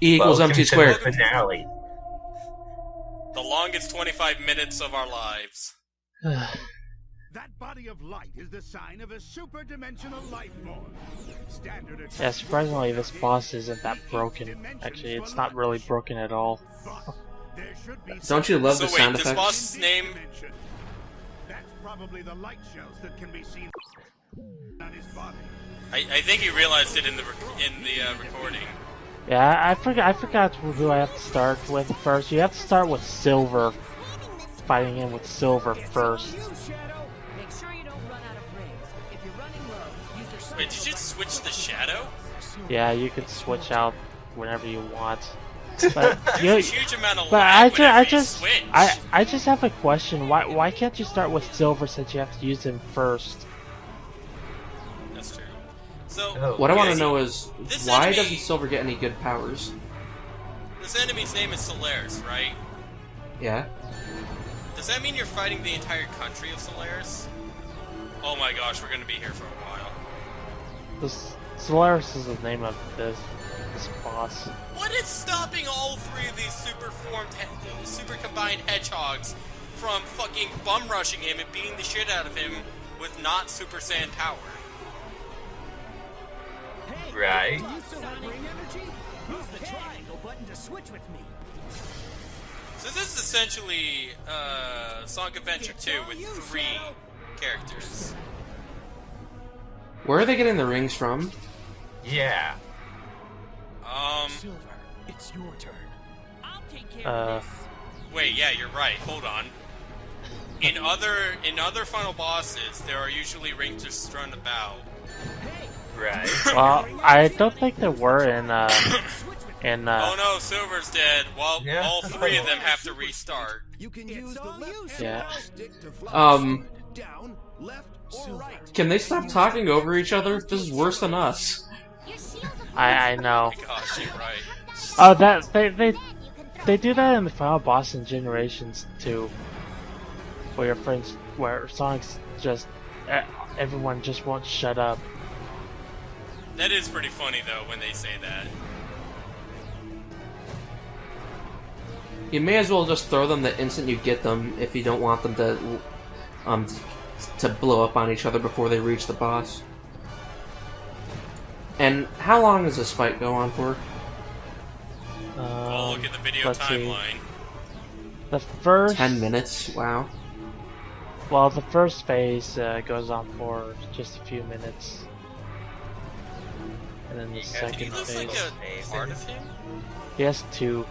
E equals Welcome MC to the squared. finale. The longest 25 minutes of our lives. That body of light is the sign of a super-dimensional life form. Standard Yeah, surprisingly, this boss isn't that broken. Actually, it's not really broken at all. Don't you love So the wait, sound this effects? boss's name... That's probably the light shells that can be seen on his body. I think he realized it in the recording. Yeah, I forgot who I have to start with first. You have to start with Silver. Fighting him with Silver first. Wait, did you switch the shadow? Yeah, you can switch out whenever you want. But There's a huge amount of but lag whenever you just switch. I just have a question. Why can't you start with Silver since you have to use him first? That's true. So, Oh. What I want to this- know is, this why enemy- doesn't Silver get any good powers? This enemy's name is Solaris, right? Yeah? Does that mean you're fighting the entire country of Solaris? Oh my gosh, we're gonna be here for a while. This Solaris is the name of this boss. What is stopping all three of these super combined hedgehogs from fucking bum rushing him and beating the shit out of him with not Super Saiyan power? Right. So this is essentially Sonic Adventure 2 with 3 characters. Where are they getting the rings from? Yeah. Silver, it's your turn. I'll take care of this. Wait, yeah, you're right. Hold on. In other final bosses, there are usually rings just strewn about. Right. Well, I don't think there were in Oh no, Silver's dead. Well, Yeah. all 3 of them have to restart. You can use the left Yeah. stick to fly down, left, or right. Can they stop talking over each other? This is worse than us. I know. Gosh, you're right. Oh, that they do that in the final boss in Generations too, where Sonic's just everyone just won't shut up. That is pretty funny though when they say that. You may as well just throw them the instant you get them if you don't want them to blow up on each other before they reach the boss. And how long does this fight go on for? Oh, look at the video let's see. timeline. The first 10 minutes? Wow. Well, the first phase goes on for just a few minutes, and then the He second looks phase. like a part of him. He has two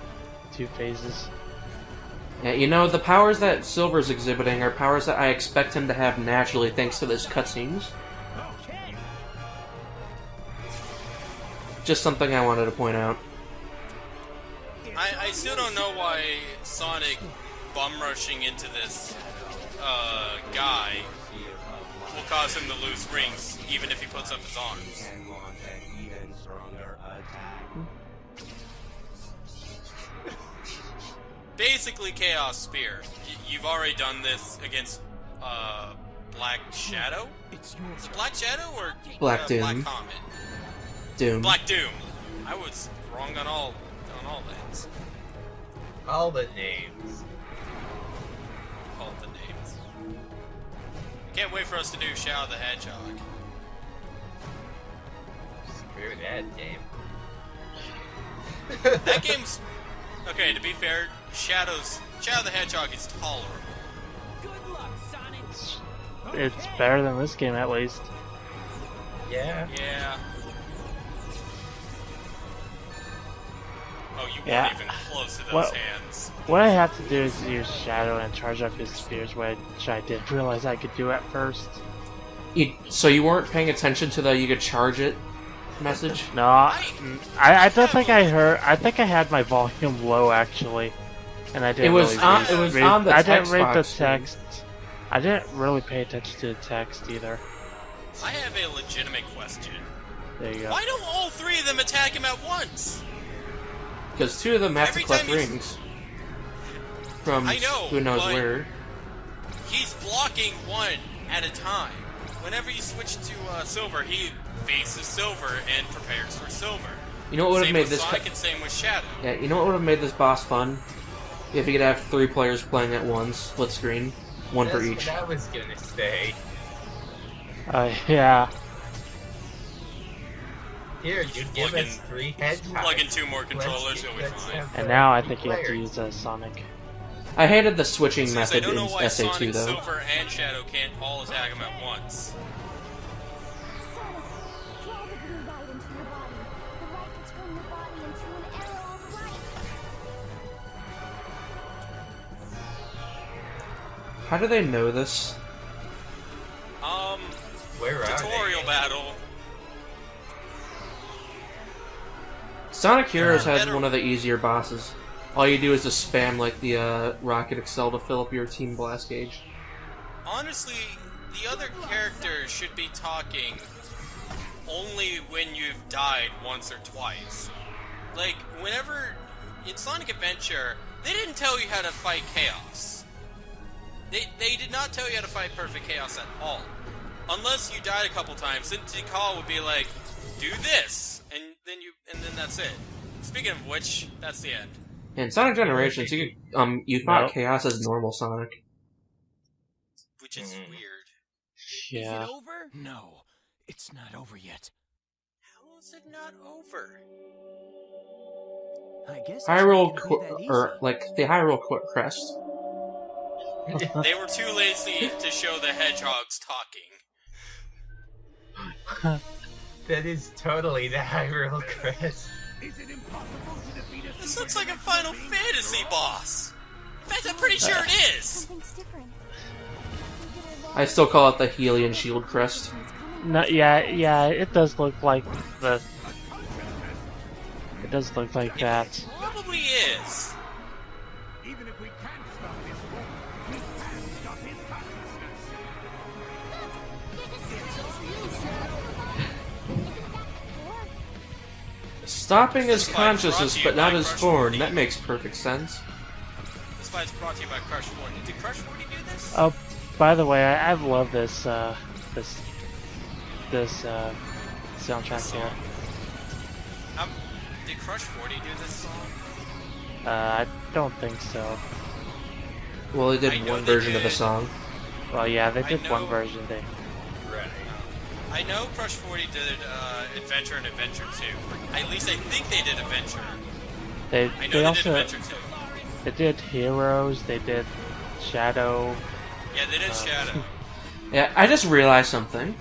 phases. Yeah, you know, the powers that Silver's exhibiting are powers that I expect him to have naturally thanks to this cutscenes. Just something I wanted to point out. I still don't know why Sonic bum rushing into this guy will cause him to lose rings, even if he puts up his arms. Basically, Chaos Spear. You've already done this against Black Shadow? Is it Black Shadow or Black Doom. Black Comet? Doom. Black Doom. I was wrong on all ends. All the names. All the names. Can't wait for us to do Shadow the Hedgehog. Screw that game. That game's okay. To be fair, Shadow the Hedgehog is tolerable. Good luck, Sonic. It's better than this game at least. Yeah. Yeah. Oh, you Yeah. weren't even close to those Well- hands. What I have to do is use Shadow and charge up his spears, which I didn't realize I could do at first. So you weren't paying attention to the "you could charge it" message? No, I don't think I heard. I think I had my volume low actually, and I didn't. It was really on- read, it was read- on the I didn't text read the box screen. text. I didn't really pay attention to the text either. I have a legitimate question. There you go. Why don't all 3 of them attack him at once? Because 2 of them have Every to collect time he's- rings. From I know, who knows but- where. He's blocking one at a time. Whenever you switch to Silver, he faces Silver and prepares for Silver. You know what would have Same made with this? Sonic and same with Shadow. Yeah, you know what would have made this boss fun? If you could have 3 players playing at once, split screen, one for That's each. what I was gonna say. Yeah. Here, you give Plug us in- 3 hedgehogs. Plug in 2 more controllers, you'll be let's fine. have And the now I think you have to players. use Sonic. I hated the switching Since I method don't in know why SA2 Sonic, though. Silver, and Shadow can't all attack him at once. Sonic, draw the blue light into your body. The light will turn your body into an arrow of light. How do they know this? Where are Tutorial they? battle. Sonic Heroes has better- one of the easier bosses. All you do is just spam like the Rocket Excel to fill up your Team Blast gauge. Honestly, the other characters should be talking only when you've died once or twice. Like, whenever... In Sonic Adventure, they didn't tell you how to fight Chaos. They did not tell you how to fight Perfect Chaos at all. Unless you died a couple times, then Tikal would be like, do this! And then that's it. Speaking of which, that's the end. In Sonic Generations, you fought Nope. Chaos as normal Sonic. Which is weird. Yeah. Is it over? No, it's not over yet. How is it not over? I guess it's Hyrule, not gonna be that easy. or like the Hyrule Crest. They were too lazy to show the hedgehogs talking. That is totally the Hyrule Crest. Is it impossible to defeat a This looks like a Final Fantasy boss! In fact, I'm pretty sure it is! Something's different. I still call it the Helion Shield Crest. No, yeah, it does look like the. It does look like that. Probably is. Even if we can't stop his war, we can stop his consciousness. Stopping his This fight is brought consciousness, to you but not by his Crush form. 40. That makes perfect sense. This fight's brought to you by Crush 40. Did Crush 40 do this? Oh, by the way, I love this soundtrack here. Did Crush 40 do this song? I don't think so. Well, they I did know one they version of the did. song. Well, yeah, they I did one know- version. Right. I know Crush 40 did Adventure and Adventure 2. At least I think they did Adventure. They I know they they did also Adventure 2. they did Heroes. They did Shadow. Yeah, they did Shadow. Yeah, I just realized something.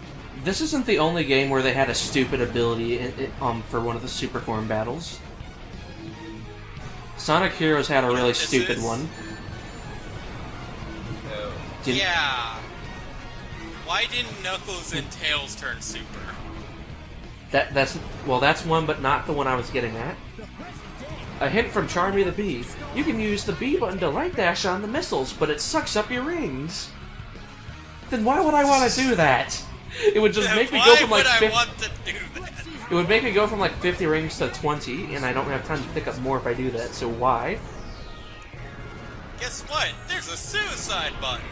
This isn't the only game where they had a stupid ability for one of the super form battles. Sonic Heroes had a You know really what this stupid is? one. So, Did- Yeah. Why didn't Knuckles and Tails turn super? That's one, but not the one I was getting at. A hint from Charmy the Bee. You can use the B button to light dash on the missiles, but it sucks up your rings. Then why would I want to do that? It would just make me go from like Why would 50. I want to do that? It would make me go from like 50 rings to 20, and I don't have time to pick up more if I do that. So why? Guess what? There's a suicide button.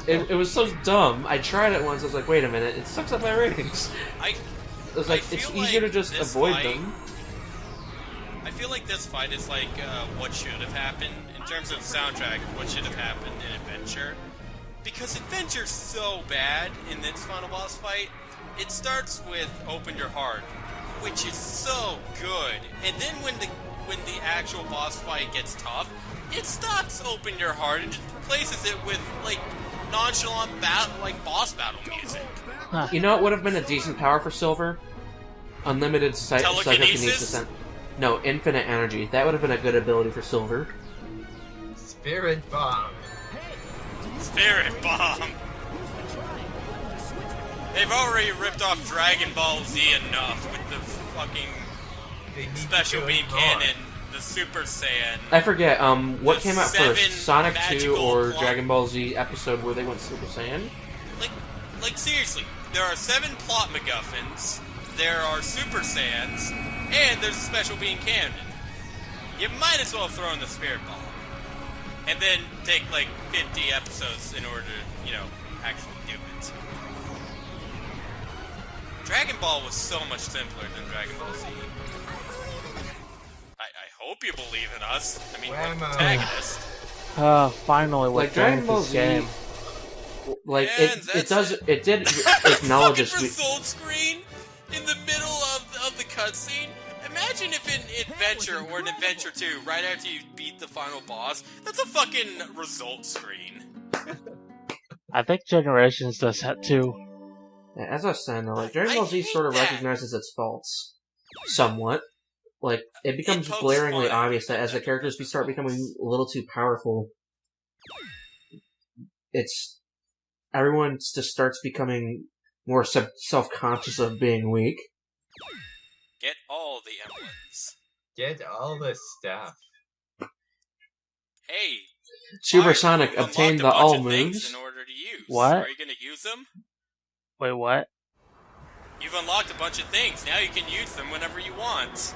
It was so dumb. I tried it once. I was like, wait a minute, it sucks up my rings. I was like, I it's feel easier like to just this avoid fight- them. I feel like this fight is like what should have happened in terms of soundtrack. What should have happened in Adventure? Because Adventure's so bad in this final boss fight. It starts with "Open Your Heart," which is so good, and then when the actual boss fight gets tough, it stops "Open Your Heart" and just replaces it with like nonchalant boss battle music. You know what would have been a decent power for Silver? Unlimited Telekinesis? and no, infinite energy. That would have been a good ability for Silver. Spirit Bomb. Spirit Bomb. They've already ripped off Dragon Ball Z enough with the fucking They need to Special do Beam more. Cannon, the Super Saiyan. I forget, what The came out 7 first? Sonic 2 magical or plot- Dragon Ball Z episode where they went Super Saiyan? Like seriously, there are 7 plot MacGuffins, there are Super Saiyans, and there's a Special Beam Cannon. You might as well throw in the Spirit Bomb. And then take like 50 episodes in order to, actually do it. Dragon Ball was so much simpler than Dragon Ball Z. I hope you believe in us. I mean, we're the protagonist. Finally, we're Like Dragon Ball Z, game. like And it did acknowledge fucking us. result screen in the middle of the cutscene. Imagine if in Adventure or in Adventure 2, right after you beat the final boss, that's a fucking result screen. I think Generations does that too. Yeah, as I was saying, though, like Dragon Ball Z hate sort of that. recognizes its faults, somewhat. Like it becomes pokes glaringly fun at obvious that it. as the characters start becoming a little too powerful, everyone just starts becoming more self-conscious of being weak. Get all the emblems. Get all the stuff. Hey, Supersonic you've obtained unlocked the a bunch all of things moves. in order to use. What? Are you gonna use them? Wait, what? You've unlocked a bunch of things. Now you can use them whenever you want.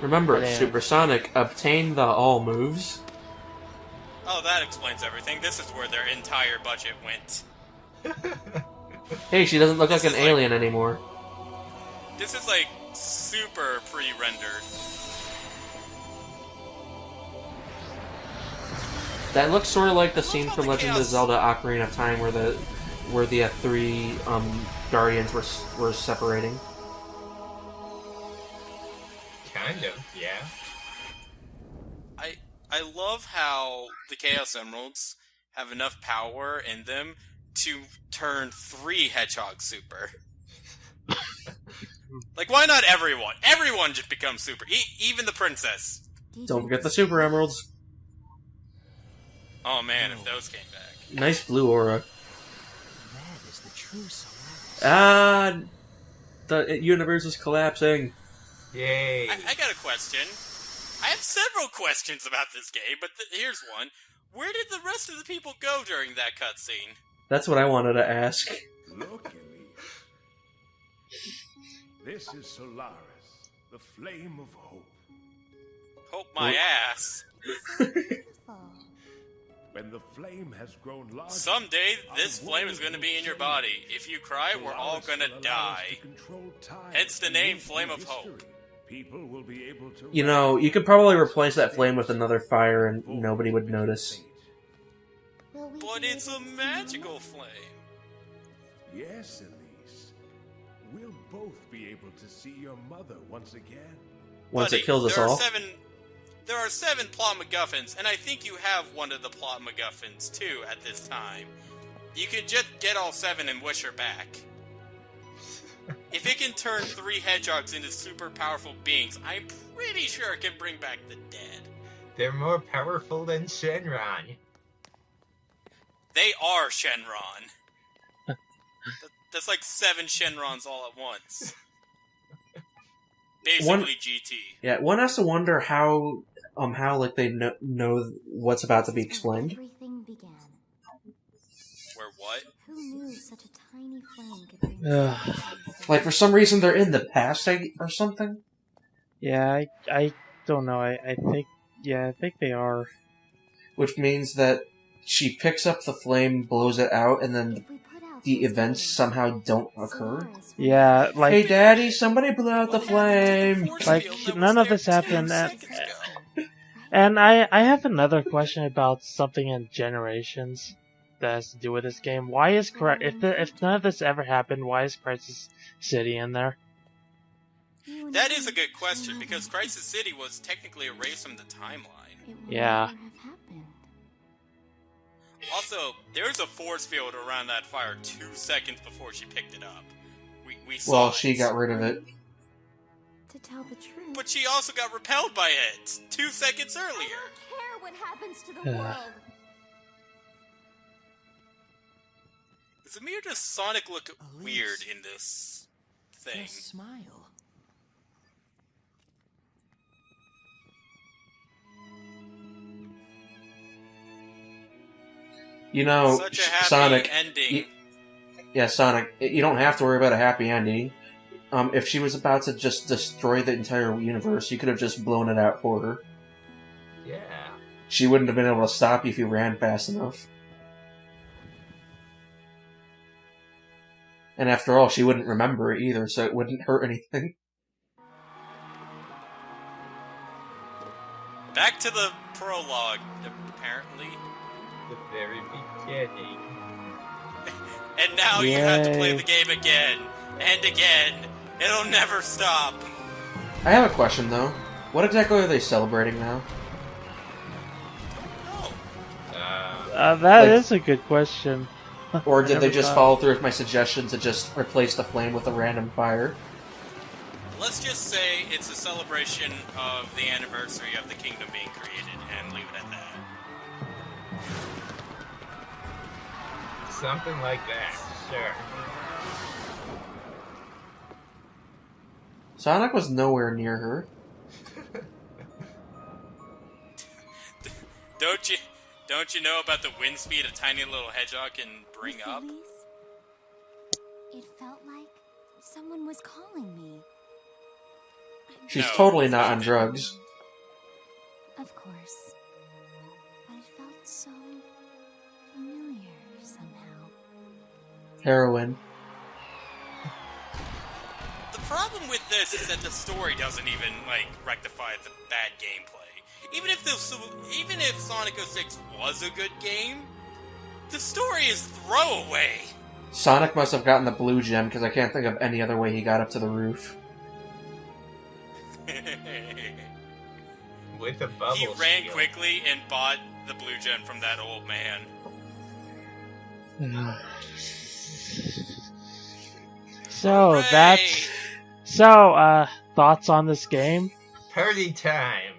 Remember, Damn. Supersonic obtained the all moves. Oh, that explains everything. This is where their entire budget went. Hey, she doesn't look This like an is like- alien anymore. This is like super pre-rendered. That looks sort of like the scene how from the Legend of Chaos- Zelda: Ocarina of Time, where the three guardians were separating. Kind of, yeah. I love how the Chaos Emeralds have enough power in them to turn 3 Hedgehog super. Like, why not everyone? Everyone just becomes super. Even the princess. Don't forget the Super Emeralds. Oh man, if those came back. Nice blue aura. That is the true Solaris. Ah, the universe is collapsing. Yay. I got a question. I have several questions about this game, but here's one. Where did the rest of the people go during that cutscene? That's what I wanted to ask. Look at me. This is Solaris, the flame of hope. Hope my ass. Beautiful. When the flame has grown large, Someday, this flame is going to be in your body. If you cry, we're all going to die. Hence the name Flame of Hope. People will be able to You know, you could probably replace that flame with another fire and nobody would notice. Will we But be it's able a to see magical them? flame. Yes, Elise. We'll both be able to see your mother once again. Once Buddy, it kills us there are all. There are 7 plot MacGuffins, and I think you have one of the plot MacGuffins too at this time. You could just get all 7 and wish her back. If it can turn 3 hedgehogs into super powerful beings, I'm pretty sure it can bring back the dead. They're more powerful than Shenron. They are Shenron. That's like 7 Shenrons all at once. Basically GT. Yeah, one has to wonder how like they know what's about to be explained. Everything began. Where what? Who knew such a tiny flame could bring Ugh. Like for some reason they're in the past or something. Yeah, I don't know. I think they are. Which means that she picks up the flame, blows it out, and then If we put out the these events flames, somehow don't occur. Solaris will Yeah, like Hey, Daddy, somebody blew out the What happened to flame. force Like, field that none was of this there 10 happened at- seconds ago? And I have another question about something in Generations that has to do with this game. Why is if none of this ever happened, why is Crisis City in there? You and That I is a good question, together. because Crisis City was technically erased from the timeline. It would Yeah. never have happened. Also, there's a force field around that fire 2 seconds before she picked it up. We saw Well, it. she got rid of it. To tell the truth, But she also got repelled by it 2 seconds I earlier. don't care what happens to the Ugh. world. Does Amir does Sonic look Elise. weird in this thing? Just smile. You know, Such a happy Sonic. ending. Yeah, Sonic. You don't have to worry about a happy ending. If she was about to just destroy the entire universe, you could have just blown it out for her. Yeah. She wouldn't have been able to stop you if you ran fast enough. And after all, she wouldn't remember it either, so it wouldn't hurt anything. Back to the prologue, apparently. The very beginning. And now you have to play Yay. the game again and again. It'll never stop. I have a question, though. What exactly are they celebrating now? Oh, That Like- is a good question. Or did they Never just thought. follow through with my suggestion to just replace the flame with a random fire? let's just say it's a celebration of the anniversary of the kingdom being created and leave it at that. Something like that, sure. Sonic was nowhere near her. Don't you know about the wind speed a tiny little hedgehog can bring Miss up? Elise? It felt like someone was calling me. She's No, totally not on Sonic. drugs. Of course. But it felt so familiar somehow. Heroin. The problem with this is that the story doesn't even rectify the bad gameplay. Even if Sonic 06 was a good game, the story is throwaway. Sonic must have gotten the blue gem, because I can't think of any other way he got up to the roof. With a bubble He ran shield. quickly and bought the blue gem from that old man. So Hooray! that's thoughts on this game? Party time!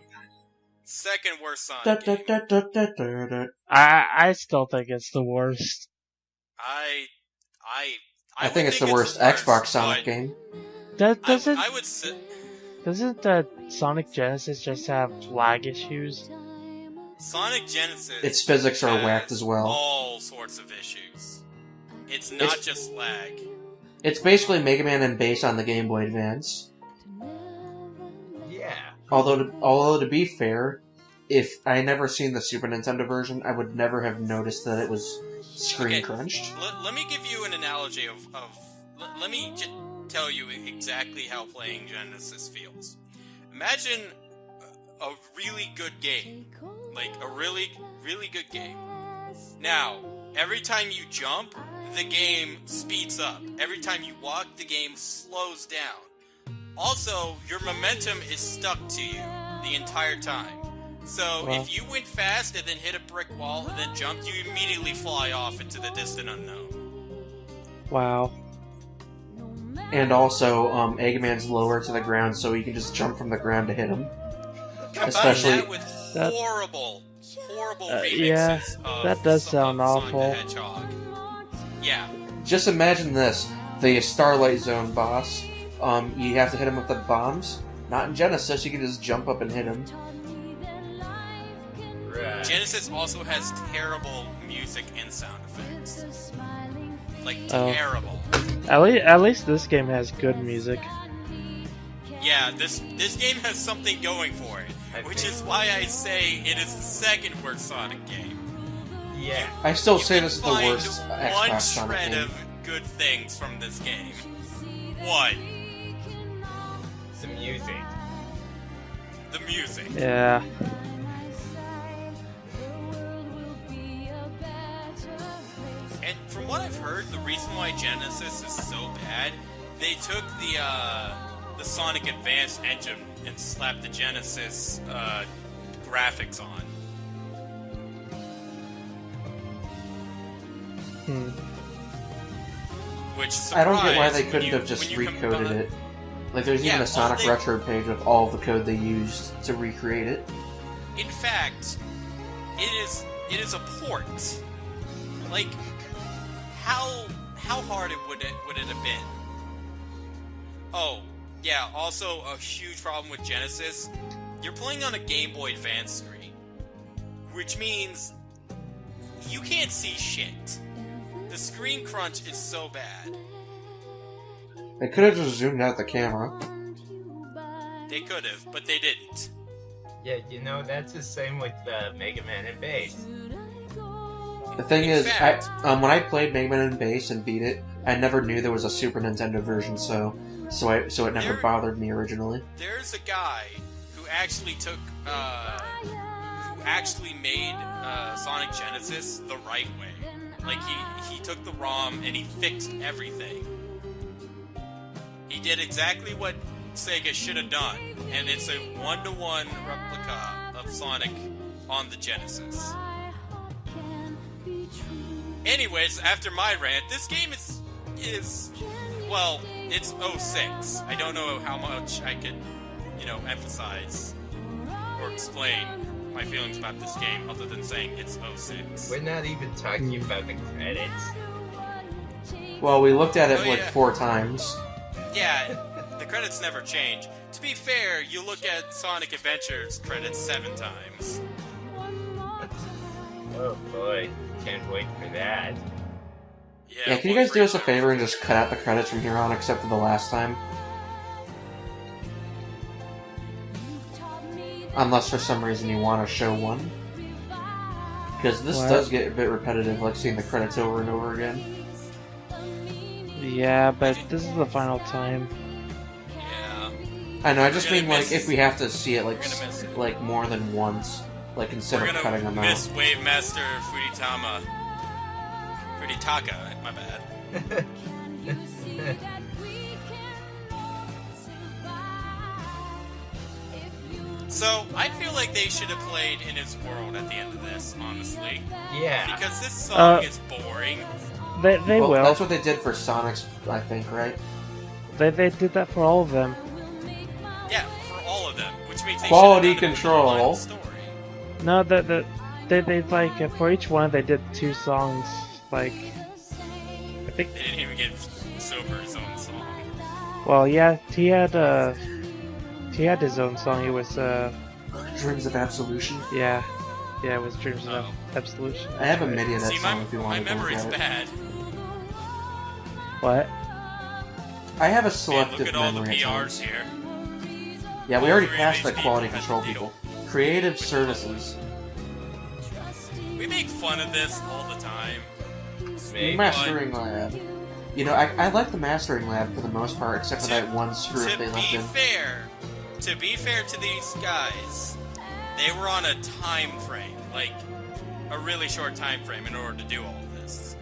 Second worst Da, Sonic da, game. da, da, da, da, da. I still think it's the worst. I think it's the worst Xbox Sonic but game. I would say Doesn't the Sonic Genesis just have lag issues? Sonic Genesis. Its physics are has whacked as well. All sorts of issues. It's not It's- just lag. It's basically Mega Man and bass on the Game Boy Advance. Yeah. Although to be fair, if I had never seen the Super Nintendo version, I would never have noticed that it was screen Okay, crunched. Let me give you an analogy of let me just tell you exactly how playing Genesis feels. Imagine a really good game. Like, a really, really good game. Now, every time you jump, the game speeds up. Every time you walk, the game slows down. Also, your momentum is stuck to you the entire time. So, Wow. if you went fast and then hit a brick wall and then jumped, you immediately fly off into the distant unknown. Wow. And also, Eggman's lower to the ground, so you can just jump from the ground to hit him. Combine Especially- that with horrible remixes yeah, of that does of sound Sonic awful. the Hedgehog. Yeah. Just imagine this: the Starlight Zone boss. You have to hit him with the bombs. Not in Genesis, you can just jump up and hit him. Right. Genesis also has terrible music and sound effects. Like, Oh. terrible. At least this game has good music. Yeah, this game has something going for it, which is why I say it is the second worst Sonic game. Yeah. I still You say can this is the find worst one Xbox Sonic shred game. of good things from this game. One, The music. the music. Yeah. And from what I've heard, the reason why Genesis is so bad, they took the Sonic Advance engine and slapped the Genesis graphics on. Hmm. Which I don't get why surprised they when couldn't you- have just when you recoded combine- it. Like, there's Yeah, even a well, Sonic they- Retro page with all the code they used to recreate it. In fact, it is a port. Like, how hard would it have been? Oh, yeah. Also, a huge problem with Genesis. You're playing on a Game Boy Advance screen, which means you can't see shit. The screen crunch is so bad. They could have just zoomed out the camera. They could have, but they didn't. Yeah, you know, that's the same with Mega Man and Bass. The thing In is, fact- when I played Mega Man and Bass and beat it, I never knew there was a Super Nintendo version, so it never bothered me originally. There's a guy who actually made Sonic Genesis the right way. Like, he took the ROM and he fixed everything. He did exactly what Sega should have done, and it's a 1-to-1 replica of Sonic on the Genesis. Anyways, after my rant, this game is well, it's 06. I don't know how much I could, emphasize or explain my feelings about this game other than saying it's 06. We're not even talking about the credits. Well, we looked at it Oh, yeah. 4 times. Yeah, the credits never change. To be fair, you look at Sonic Adventure's credits 7 times. Oh boy, can't wait for that. Yeah, can you guys do us a favor and just cut out the credits from here on, except for the last time? Unless for some reason you want to show one. Because this What? does get a bit repetitive, like seeing the credits over and over again. Yeah, but this is the final time. Yeah. I know, I just We're gonna mean, like, miss- if we have to see it, like, we're gonna miss it. like more than once, like, instead We're of cutting gonna them miss out. Wave Master Furitaka, my bad. So, I feel like they should have played In His World at the end of this, honestly. Yeah. Because this song is boring. They Well, will. that's what they did for Sonic's, I think, right? They did that for all of them. Yeah, for all of them, which means they Quality should have done it for the control. final story. No, they like for each one they did 2 songs. Like, I think. They didn't even give Silver his own song. Well, yeah, he had his own song. It was Dreams of Absolution. yeah, it was Dreams of Oh. Absolution. I have a Right. MIDI of that See, song if you my want to look memory's at it. bad. What? I have a Man, selective look at all the memory. at PRs times. here. Yeah, we already All 3 of passed these the quality people control had the people. Creative services. We make fun of this all the time. Maybe. Mastering lab. You know, I like the mastering lab for the most part, except for that one screw To up they left in. be fair to these guys, they were on a time frame, like a really short time frame in order to do all of this.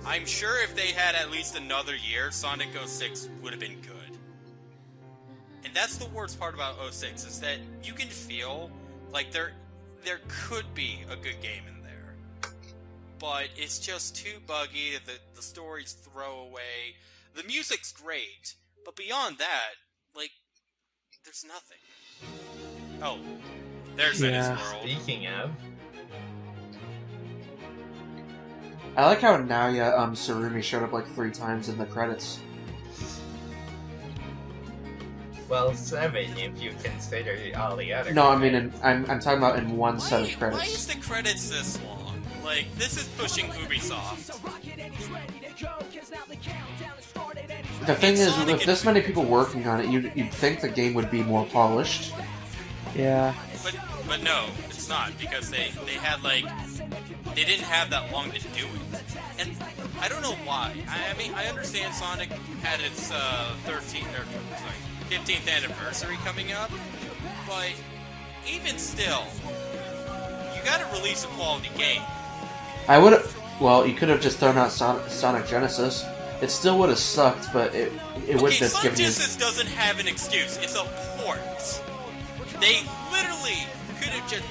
I'm sure if they had at least another year, Sonic 06 would have been good. And that's the worst part about 06, is that you can feel like there could be a good game in there. But it's just too buggy, the story's throwaway, the music's great, but beyond that, like, there's nothing. Oh, there's In His Yeah. World. Speaking of, I like how Naoya Sarumi showed up like 3 times in the credits. well, 7 if you consider all the other. No, I mean, I'm talking about in one set of Why is credits. the credits this long? Like, this is pushing Ubisoft. The thing It's is, Sonic with this many people working on it, you'd think the game would be more polished. Yeah. But no, it's not, because they had, like, they didn't have that long to do it. And I don't know why. I mean, I understand Sonic had its 15th anniversary coming up, but even still, you gotta release a quality game. I would have. Well, you could have just thrown out Sonic Genesis. It still would have sucked, but it would Okay, have Sonic given you. Genesis doesn't have an excuse. It's a port. They literally could have just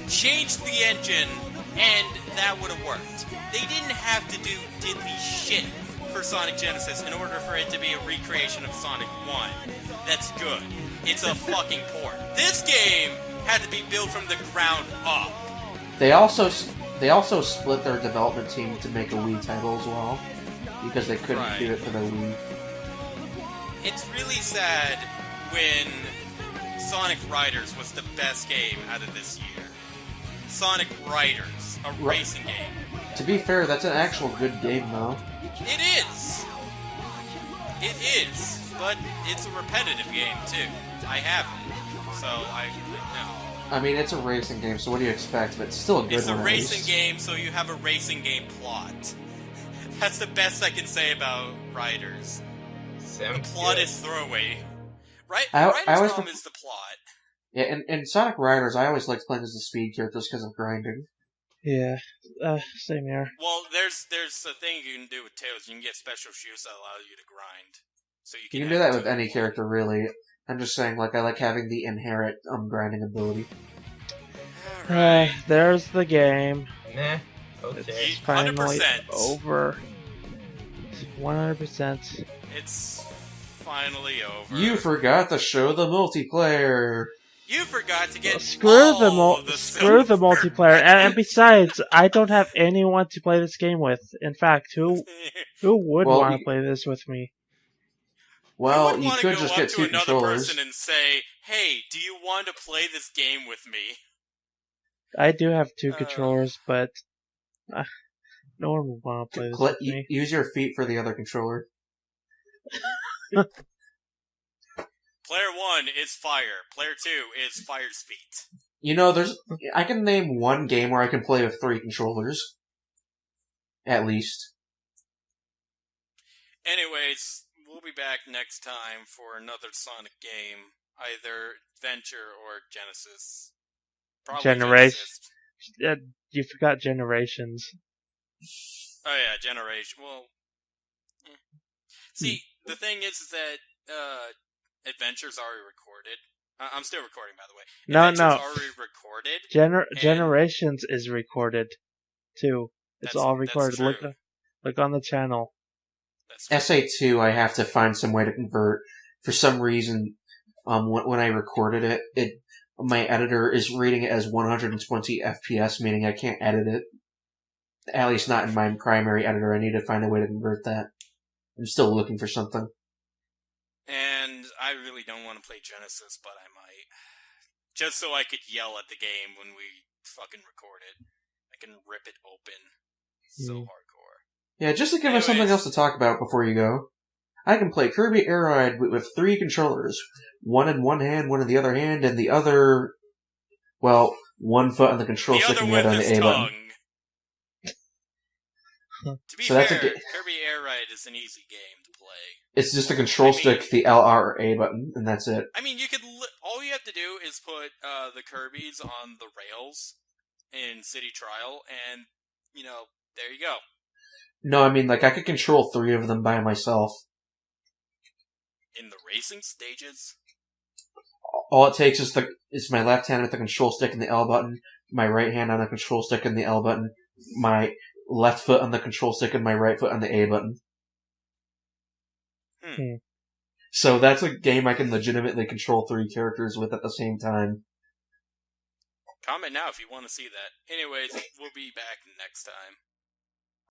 changed the engine, and that would have worked. They didn't have to do diddly shit for Sonic Genesis in order for it to be a recreation of Sonic 1. That's good. It's a fucking port. This game had to be built from the ground up. They also split their development team to make a Wii title as well, because they couldn't Right. do it for the Wii. It's really sad when Sonic Riders was the best game out of this year. Sonic Riders, a racing game. To be fair, that's an actual good game, though. It is! It is, but it's a repetitive game, too. I have it, so I know. I mean, it's a racing game, so what do you expect? But it's still a good It's a one. At racing least. game, so you have a racing game plot. That's the best I can say about Riders. The plot is throwaway. Riders problem is the plot. Yeah, in Sonic Riders, I always liked playing as the speed characters because of grinding. Yeah, same here. Well, there's a thing you can do with Tails. You can get special shoes that allow you to grind. So you can do that with any character, really. I'm just saying, like, I like having the inherent grinding ability. Right. There's the game. Nah. Okay. It's finally 100%. over. 100%. It's finally over. You forgot to show the multiplayer. You forgot to get Screw the silver multiplayer, and besides, I don't have anyone to play this game with. In fact, who would want to play this with me? Well, you would could go just up get to two another controllers. person and say, "Hey, do you want to play this game with me?" I do have two controllers, but no one would want to play this with me. Use your feet for the other controller. Player 1 is fire. Player 2 is fire's feet. You know, I can name one game where I can play with 3 controllers. At least. Anyways, we'll be back next time for another Sonic game. Either Adventure or Genesis. Probably Genesis. You forgot Generations. Oh yeah, Generation. Well, see, the thing is that Adventure's already recorded. I'm still recording, by the way. Adventure's already recorded. Generations is recorded too. It's all recorded. Look on the channel. SA2, I have to find some way to convert. For some reason, when I recorded it, my editor is reading it as 120 FPS, meaning I can't edit it. At least not in my primary editor. I need to find a way to convert that. I'm still looking for something. And I really don't want to play Genesis, but I might. Just so I could yell at the game when we fucking record it. I can rip it open. So hardcore. Yeah, just to give us something else to talk about before you go. I can play Kirby Air Ride with 3 controllers. One in one hand, one in the other hand, and the other... Well, one foot on the control stick and the other on the A button. To be fair, Kirby Air Ride is an easy game to play. It's just the control stick, the L, R, or A button, and that's it. I mean, you could... all you have to do is put the Kirbys on the rails in City Trial, and, there you go. No, I mean, I could control 3 of them by myself. In the racing stages? All it takes is my left hand with the control stick and the L button, my right hand on the control stick and the L button, my left foot on the control stick and my right foot on the A button. So that's a game I can legitimately control 3 characters with at the same time. Comment now if you want to see that. Anyways, we'll be back next time.